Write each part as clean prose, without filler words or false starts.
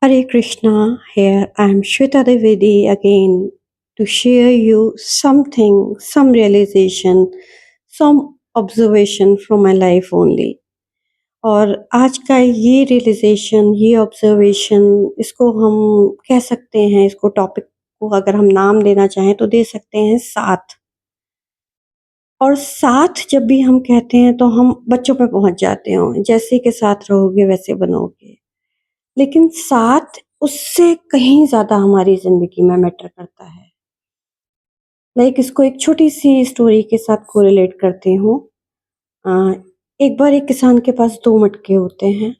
Hare Krishna, here I am Shweta Devedi again to share you something, some realization, some observation from my life only. और आज का ये realisation, ये observation, इसको हम कह सकते हैं, इसको टॉपिक को अगर हम नाम देना चाहें तो दे सकते हैं साथ। और साथ जब भी हम कहते हैं तो हम बच्चों पे पहुंच जाते हैं, जैसे के साथ रहोगे वैसे बनोगे। लेकिन साथ उससे कहीं ज़्यादा हमारी ज़िंदगी में मैटर करता है। इसको एक छोटी-सी स्टोरी के साथ कोरिलेट करती हूँ। अ, एक बार एक किसान के पास 2 मटके होते हैं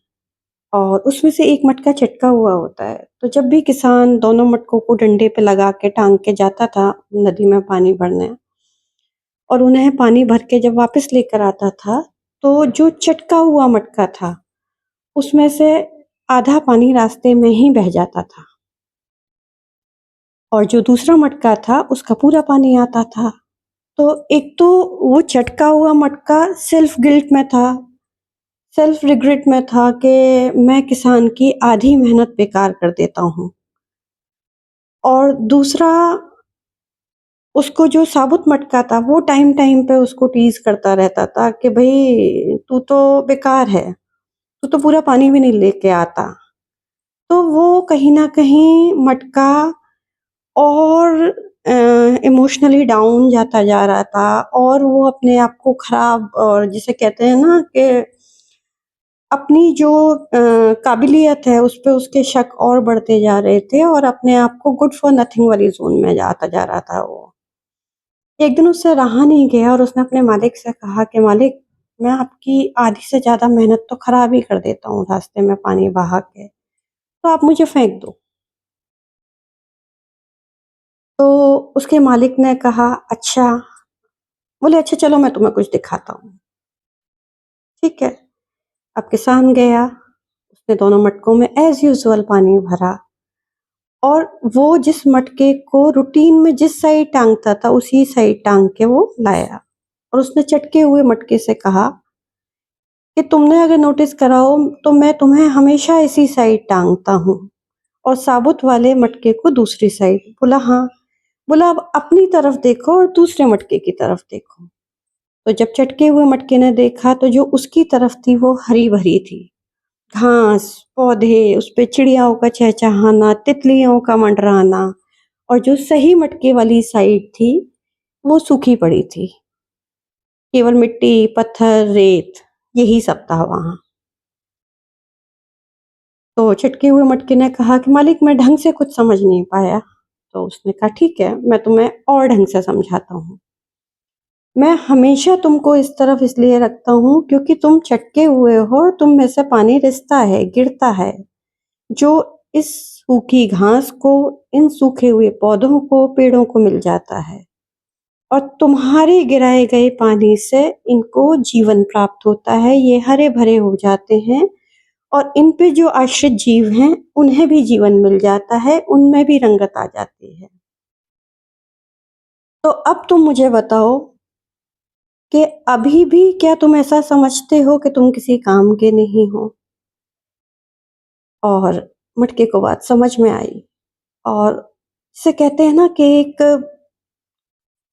और उसमें से एक मटका चटका हुआ होता है। तो जब भी किसान दोनों मटकों को डंडे पे लगा के टाँग के जाता था नदी में पानी भरने और उन्हें पानी भर के जब वापस लेकर आता था, तो जो चटका हुआ मटका था, उसमें से आधा पानी रास्ते में ही बह जाता था। और जो दूसरा मटका था उसका पूरा पानी आता था। तो एक तो वो चटका हुआ मटका सेल्फ गिल्ट में था, सेल्फ रिग्रेट में था कि मैं किसान की आधी मेहनत बेकार कर देता हूँ। और दूसरा उसको जो साबुत मटका था वो टाइम-टाइम पे उसको टीज़ करता रहता था कि भई तू तो बेकार है, तू तो पूरा पानी भी नहीं लेके आता। तो वो कहीं न कहीं मटका और इमोशनली डाउन जाता जा रहा था और वो अपने आप को खराब और जिसे कहते हैं ना कि अपनी जो काबिलियत है उस पे उसके शक और बढ़ते जा रहे थे और अपने आप को गुड फॉर नथिंग वाली ज़ोन में जाता जा रहा था वो। एक दिन उससे रहा नहीं गया और उसने अपने मालिक से कहा कि मालिक, मैं आपकी आधी से ज़्यादा मेहनत तो खराब ही कर देता हूँ रास्ते में पानी बहा के, तो आप मुझे फेंक दो। तो उसके मालिक ने कहा, "अच्छा।" बोले, "अच्छा चलो मैं तुम्हें कुछ दिखाता हूँ।" ठीक है। अब किसान गया, उसने दोनों मटकों में एज़ यूजुअल पानी भरा और वो जिस मटके को रूटीन में जिस साइड टाँगता था, उसी साइड टाँग के वो लाया और उसने चटके हुए मटके से कहा कि तुमने अगर नोटिस करा हो तो मैं तुम्हें हमेशा इसी साइड टाँगता हूँ और साबुत वाले मटके को दूसरी साइड। बोला, "हाँ।" बोला, "अब अपनी तरफ देखो और दूसरे मटके की तरफ देखो।" तो जब चटके हुए मटके ने देखा तो जो उसकी तरफ थी वो हरी-भरी थी। घास, पौधे, उसपे चिड़ियाओं का चहचहाना, तितलियों का मंडराना और जो सही मटके वाली साइड थी, वो सूखी पड़ी थी। केवल मिट्टी, पत्थर, रेत यही सब था वहाँ। तो चटके हुए मटके ने कहा कि मालिक मैं ढंग से कुछ समझ नहीं पाया। तो उसने कहा ठीक है, मैं तुम्हें और ढंग से समझाता हूँ। मैं हमेशा तुमको इस तरफ इसलिए रखता हूँ क्योंकि तुम चटके हुए हो, तुम में से पानी रिसता है, गिरता है। जो इस सूखी घास को, इन सूखे हुए पौधों को, पेड़ों को मिल जाता है और तुम्हारे गिराए गए पानी से इनको जीवन प्राप्त होता है, ये हरे-भरे हो जाते हैं और इन पे जो आश्रित जीव हैं, उन्हें भी जीवन मिल जाता है, उनमें भी रंगत आ जाती है। तो अब तुम मुझे बताओ कि अभी भी क्या तुम ऐसा समझते हो कि तुम किसी काम के नहीं हो? और मटके को बात समझ में आई और जिसे कहते हैं ना कि एक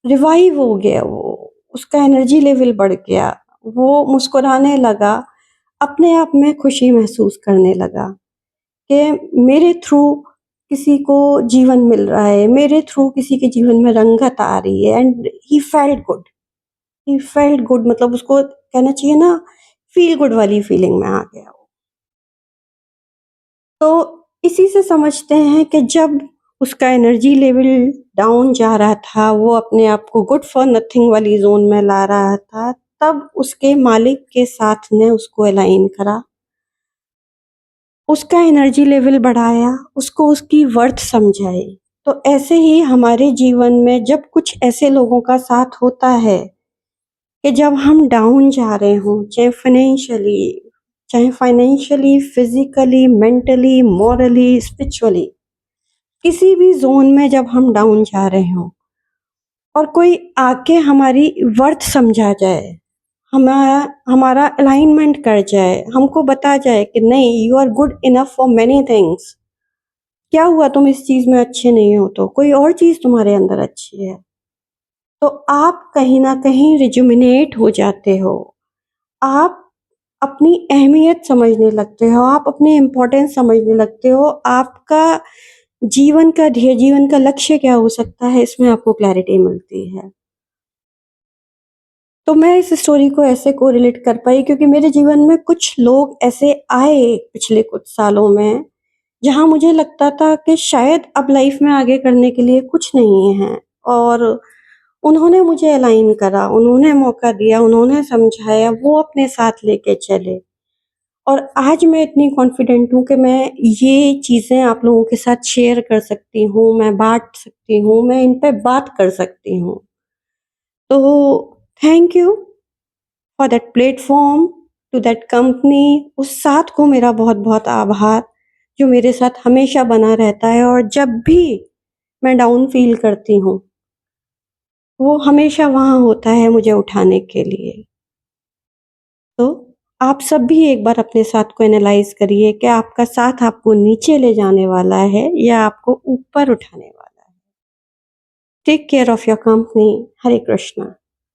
रिवाइव हो गया वो, उसका एनर्जी लेवल बढ़ गया, वो मुस्कुराने लगा, अपने आप में खुशी महसूस करने लगा कि मेरे थ्रू किसी को जीवन मिल रहा है, मेरे थ्रू किसी के जीवन में रंगत आ रही है एंड ही फेल्ट गुड मतलब उसको कहना चाहिए ना फ़ील गुड वाली फीलिंग में आ गया वो। तो इसी से समझते हैं कि जब उसका एनर्जी लेवल डाउन जा रहा था, वो अपने आप को गुड फॉर नथिंग वाली ज़ोन में ला रहा था, तब उसके मालिक के साथ ने उसको अलाइन करा। उसका एनर्जी लेवल बढ़ाया, उसको उसकी वर्थ समझाई। तो ऐसे ही हमारे जीवन में जब कुछ ऐसे लोगों का साथ होता है कि जब हम डाउन जा रहे हों, चाहे financially, physically, mentally, morally, spiritually किसी भी ज़ोन में जब हम डाउन जा रहे हों और कोई आके हमारी वर्थ समझा जाए, हमारा हमारा अलाइनमेंट कर जाए, हमको बता जाए कि नहीं you are good enough for many things, क्या हुआ तुम इस चीज़ में अच्छे नहीं हो तो? कोई और चीज़ तुम्हारे अंदर अच्छी है। तो आप कहीं न कहीं रिजुमिनेट हो जाते हो। आप अपनी अहमियत समझने लगते हो, आप अपनी इम्पोर्टेंस समझने लगते हो, आपका जीवन का लक्ष्य क्या हो सकता है, इसमें आपको क्लैरिटी मिलती है। तो मैं इस स्टोरी को ऐसे कोरिलेट कर पाई क्योंकि मेरे जीवन में कुछ लोग ऐसे आए पिछले कुछ सालों में, जहाँ मुझे लगता था कि शायद अब लाइफ़ में आगे करने के लिए कुछ नहीं है और उन्होंने मुझे अलाइन करा, उन्होंने मौका दिया, उन्होंने समझाया, वो अपने साथ लेके चले। और आज मैं इतनी कॉन्फिडेंट हूँ कि मैं ये चीज़ें आप लोगों के साथ शेयर कर सकती हूँ, मैं बाँट सकती हूँ, मैं इन पे बात कर सकती हूँ। तो thank you for that platform, to that company, उस साथ को मेरा बहुत-बहुत आभार, जो मेरे साथ हमेशा बना रहता है और जब भी मैं डाउन फ़ील करती हूँ, वो हमेशा वहाँ होता है मुझे उठाने के लिए। तो आप सब भी एक बार अपने साथ को एनालाइज़ करिए कि आपका साथ आपको नीचे ले जाने वाला है या आपको ऊपर उठाने वाला है। Take care of your company. Hare Krishna.